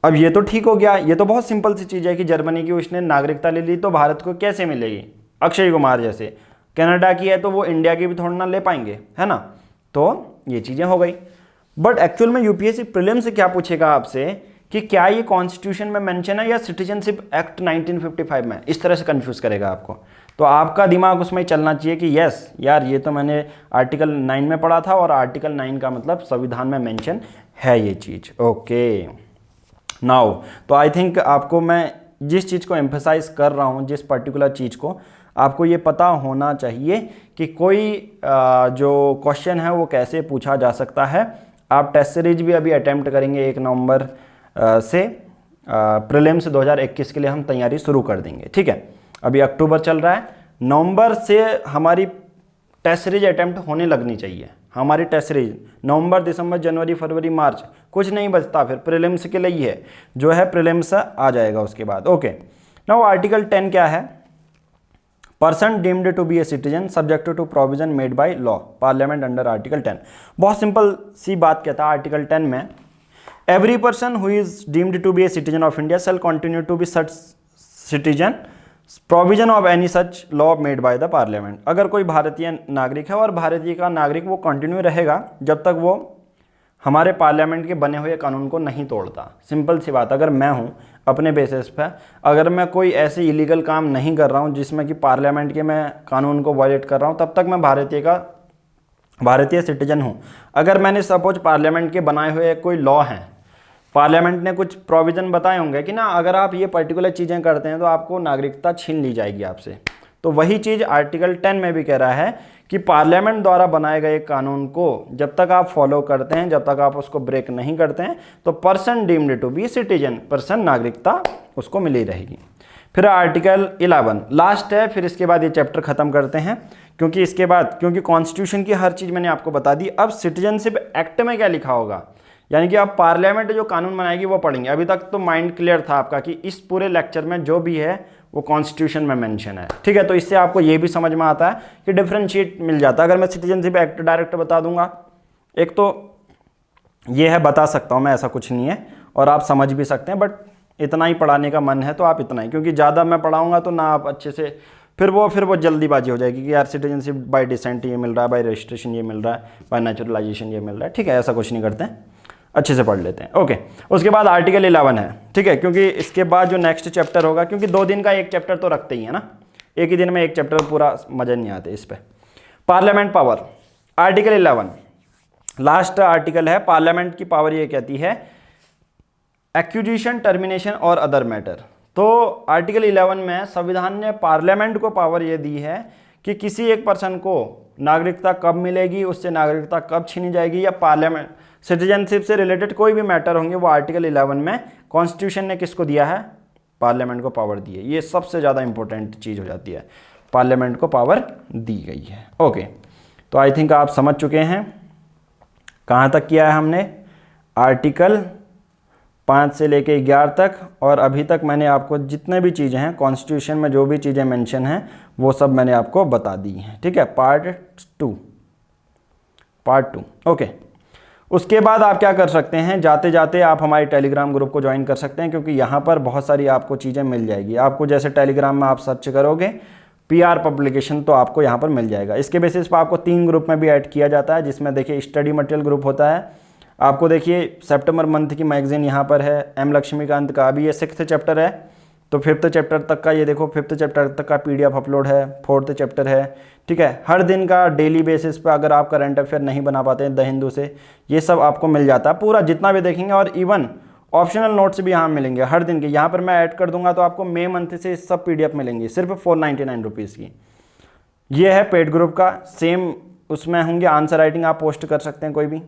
अब ये तो ठीक हो गया, ये तो बहुत सिंपल सी चीज़ है कि जर्मनी की उसने नागरिकता ले ली तो भारत को कैसे मिलेगी, अक्षय कुमार जैसे। कनाडा की है तो वो इंडिया की भी थोड़ा ना ले पाएंगे, है ना, तो ये चीज़ें हो गई। बट एक्चुअल में यूपीएससी प्रीलिम्स से क्या पूछेगा आपसे कि क्या ये कॉन्स्टिट्यूशन में मेंशन है या सिटीजनशिप एक्ट 1955 में, इस तरह से कंफ्यूज करेगा आपको। तो आपका दिमाग उसमें चलना चाहिए कि यस यार ये तो मैंने आर्टिकल 9 में पढ़ा था और आर्टिकल 9 का मतलब संविधान में मेंशन है ये चीज़। ओके नाउ, तो आई थिंक आपको मैं जिस चीज़ को एम्फेसाइज कर रहा हूँ, जिस पर्टिकुलर चीज़ को, आपको ये पता होना चाहिए कि कोई जो क्वेश्चन है वो कैसे पूछा जा सकता है। आप टेस्ट सीरीज भी अभी अटेम्प्ट करेंगे 1 नवंबर से, प्रीलिम्स 2021 के लिए हम तैयारी शुरू कर देंगे। ठीक है, अभी अक्टूबर चल रहा है, नवंबर से हमारी टेस्ट सीरीज अटेम्प्ट होने लगनी चाहिए। हमारी टेस्ट सीरीज नवंबर, दिसंबर, जनवरी, फरवरी, मार्च कुछ नहीं बचता, फिर प्रीलिम्स के लिए ही है, जो है प्रीलिम्स आ जाएगा उसके बाद। ओके नाउ आर्टिकल 10 क्या है, person deemed to be a citizen subject to provision made by law parliament under article 10। बहुत सिंपल सी बात कहता है आर्टिकल 10 में, every person who is deemed to be a citizen of India shall continue to be such citizen provision of any such law made by the parliament. अगर कोई भारतीय नागरिक है और भारतीय का नागरिक वो कंटिन्यू रहेगा जब तक वो हमारे पार्लियामेंट के बने हुए कानून को नहीं तोड़ता। सिंपल सी बात, अगर मैं हूँ अपने बेसिस पे, अगर मैं कोई ऐसे इलीगल काम नहीं कर रहा हूँ जिसमें कि पार्लियामेंट के मैं कानून को वायलेट कर रहा हूँ, तब तक मैं भारतीय सिटीजन हूँ। अगर मैंने सपोज पार्लियामेंट के बनाए हुए कोई लॉ हैं, पार्लियामेंट ने कुछ प्रोविज़न बताए होंगे कि ना अगर आप ये पर्टिकुलर चीज़ें करते हैं तो आपको नागरिकता छीन ली जाएगी आपसे। तो वही चीज़ आर्टिकल 10 में भी कह रहा है कि पार्लियामेंट द्वारा बनाए गए कानून को जब तक आप फॉलो करते हैं, जब तक आप उसको ब्रेक नहीं करते हैं, तो person deemed to be citizen, person नागरिकता उसको मिली रहेगी। फिर आर्टिकल 11 लास्ट है, फिर इसके बाद ये चैप्टर खत्म करते हैं, क्योंकि इसके बाद क्योंकि कॉन्स्टिट्यूशन की हर चीज़ मैंने आपको बता दी। अब सिटीजनशिप एक्ट में क्या लिखा होगा, यानी कि आप पार्लियामेंट जो कानून बनाएगी वो पढ़ेंगे। अभी तक तो माइंड क्लियर था आपका कि इस पूरे लेक्चर में जो भी है वो कॉन्स्टिट्यूशन में मेंशन है, ठीक है। तो इससे आपको ये भी समझ में आता है कि डिफरेंशिएट मिल जाता है। अगर मैं सिटीजनशिप एक्ट डायरेक्ट बता दूंगा, एक तो ये है बता सकता हूँ मैं, ऐसा कुछ नहीं है, और आप समझ भी सकते हैं, बट इतना ही पढ़ाने का मन है तो आप इतना ही, क्योंकि ज़्यादा मैं पढ़ाऊँगा तो ना आप अच्छे से फिर वो जल्दीबाजी हो जाएगी कि यार सिटीजनशिप बाय डिसेंट ये मिल रहा है, बाय रजिस्ट्रेशन ये मिल रहा है, बाय नेचुरलाइजेशन ये मिल रहा है, ठीक है। ऐसा कुछ नहीं करते हैं, अच्छे से पढ़ लेते हैं। ओके, उसके बाद आर्टिकल 11 है, ठीक है, क्योंकि इसके बाद जो नेक्स्ट चैप्टर होगा, क्योंकि 2 दिन का एक चैप्टर तो रखते ही है ना, एक ही दिन में एक चैप्टर पूरा मज़ा नहीं आते इस पर। Parliament power, article 11 last article है। पार्लियामेंट की पावर ये कहती है एक्विजिशन, टर्मिनेशन और अदर मैटर। तो आर्टिकल 11 में संविधान ने पार्लियामेंट को पावर ये दी है कि किसी एक पर्सन को नागरिकता कब मिलेगी, उससे नागरिकता कब छीनी जाएगी, या पार्लियामेंट सिटीजनशिप से रिलेटेड कोई भी मैटर होंगे, वो आर्टिकल 11 में कॉन्स्टिट्यूशन ने किसको दिया है, पार्लियामेंट को पावर दी है। ये सबसे ज़्यादा इंपॉर्टेंट चीज़ हो जाती है, पार्लियामेंट को पावर दी गई है। ओके, तो आई थिंक आप समझ चुके हैं कहाँ तक किया है हमने, आर्टिकल 5 से लेके 11 तक, और अभी तक मैंने आपको जितने भी चीज़ें हैं कॉन्स्टिट्यूशन में जो भी चीज़ें मेंशन हैं वो सब मैंने आपको बता दी हैं, ठीक है। Part two okay. उसके बाद आप क्या कर सकते हैं, जाते जाते आप हमारे टेलीग्राम ग्रुप को ज्वाइन कर सकते हैं, क्योंकि यहाँ पर बहुत सारी आपको चीज़ें मिल जाएगी। आपको जैसे टेलीग्राम में आप सर्च करोगे PR पब्लिकेशन तो आपको यहाँ पर मिल जाएगा। इसके बेसिस पर आपको 3 ग्रुप में भी ऐड किया जाता है, जिसमें देखिए स्टडी मटेरियल ग्रुप होता है, आपको देखिए सितंबर मंथ की मैगजीन यहाँ पर है, M लक्ष्मीकांत का अभी ये 6th चैप्टर है, तो 5th चैप्टर तक का ये देखो 5th चैप्टर तक का PDF अपलोड है, 4th चैप्टर है, ठीक है। हर दिन का डेली बेसिस पे अगर आप करंट अफेयर नहीं बना पाते हैं द हिंदू से, ये सब आपको मिल जाता है पूरा जितना भी देखेंगे, और इवन ऑप्शनल नोट्स भी यहाँ मिलेंगे हर दिन के। यहाँ पर मैं ऐड कर दूंगा तो आपको मई मंथ से सब PDF मिलेंगी सिर्फ 499 रुपीज़ की। ये है पेड ग्रुप का, सेम उसमें होंगे आंसर राइटिंग, आप पोस्ट कर सकते हैं कोई भी।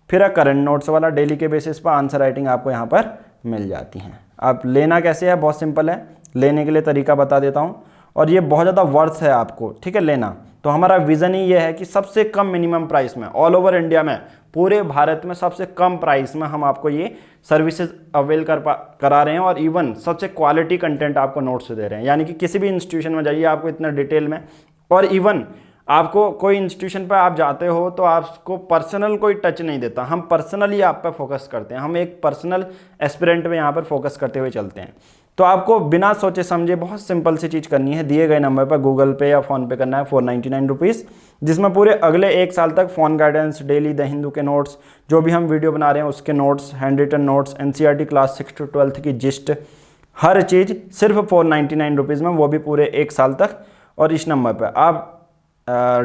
फिर करंट नोट्स वाला डेली के बेसिस पर आंसर राइटिंग आपको यहाँ पर मिल जाती हैं। आप लेना कैसे है, बहुत सिंपल है, लेने के लिए तरीका बता देता हूँ, और ये बहुत ज़्यादा वर्थ है आपको, ठीक है, लेना। तो हमारा विज़न ही ये है कि सबसे कम मिनिमम प्राइस में ऑल ओवर इंडिया में, पूरे भारत में सबसे कम प्राइस में हम आपको ये सर्विसेज अवेल करा रहे हैं, और इवन सबसे क्वालिटी कंटेंट आपको नोट्स दे रहे हैं। यानी कि किसी भी इंस्टीट्यूशन में जाइए आपको इतना डिटेल में, और इवन आपको कोई इंस्टीट्यूशन पर आप जाते हो तो आपको पर्सनल कोई टच नहीं देता, हम पर्सनली आप पर फोकस करते हैं, हम एक पर्सनल एस्पिरेंट में यहाँ पर फोकस करते हुए चलते हैं। तो आपको बिना सोचे समझे बहुत सिंपल सी चीज़ करनी है, दिए गए नंबर पर गूगल पे या फ़ोन पे करना है 499 रुपीज़, जिसमें पूरे अगले 1 साल तक phone guidance, daily the Hindu के नोट्स, जो भी हम वीडियो बना रहे हैं उसके notes, hand written notes, NCERT class 6 to 12 की जिस्ट, हर चीज़ सिर्फ 499 रुपीज़ में, वो भी पूरे 1 साल तक। और इस नंबर पर आप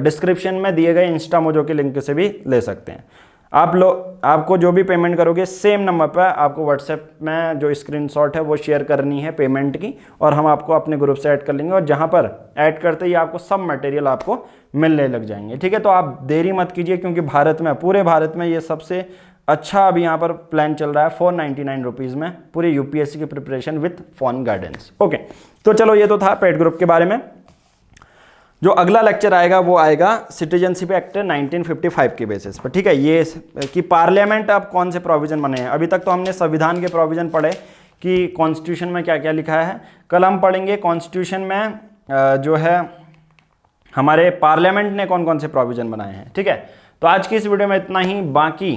डिस्क्रिप्शन में दिए गए इंस्टा मोजो के लिंक से भी ले सकते हैं। आपको जो भी पेमेंट करोगे सेम नंबर पर आपको व्हाट्सएप में जो स्क्रीनशॉट है वो शेयर करनी है पेमेंट की, और हम आपको अपने ग्रुप से ऐड कर लेंगे, और जहां पर ऐड करते ही आपको सब मटेरियल आपको मिलने लग जाएंगे, ठीक है। तो आप देरी मत कीजिए, क्योंकि भारत में, पूरे भारत में ये सबसे अच्छा अभी यहाँ पर प्लान चल रहा है 499 रुपीज़ में, पूरी UPSC की preparation with phone guidance. Okay, तो चलो ये तो था पेड ग्रुप के बारे में। जो अगला लेक्चर आएगा वो आएगा सिटीजनशिप एक्ट 1955 के बेसिस पर, ठीक है। ये कि पार्लियामेंट अब कौन से प्रोविज़न बने हैं। अभी तक तो हमने संविधान के प्रोविज़न पढ़े कि कॉन्स्टिट्यूशन में क्या क्या लिखा है, कल हम पढ़ेंगे कॉन्स्टिट्यूशन में जो है हमारे पार्लियामेंट ने कौन कौन से प्रोविज़न बनाए हैं, ठीक है। तो आज की इस वीडियो में इतना ही। बाकी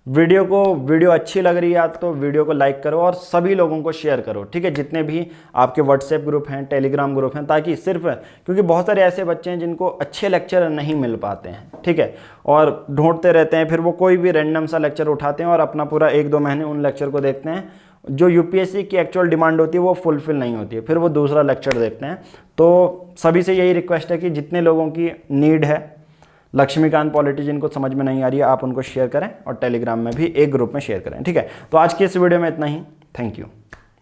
वीडियो अच्छी लग रही है तो वीडियो को लाइक करो और सभी लोगों को शेयर करो, ठीक है, जितने भी आपके व्हाट्सएप ग्रुप हैं, टेलीग्राम ग्रुप हैं, ताकि सिर्फ, क्योंकि बहुत सारे ऐसे बच्चे हैं जिनको अच्छे लेक्चर नहीं मिल पाते हैं, ठीक है, और ढूंढते रहते हैं, फिर वो कोई भी रैंडम सा लेक्चर उठाते हैं और अपना पूरा 1-2 महीने उन लेक्चर को देखते हैं, जो UPSC की एक्चुअल डिमांड होती है वो फुलफिल नहीं होती है, फिर वो दूसरा लेक्चर देखते हैं। तो सभी से यही रिक्वेस्ट है कि जितने लोगों की नीड है, लक्ष्मीकांत पॉलिटी जिनको समझ में नहीं आ रही है आप उनको शेयर करें और टेलीग्राम में भी एक ग्रुप में शेयर करें, ठीक है। तो आज की इस वीडियो में इतना ही, थैंक यू।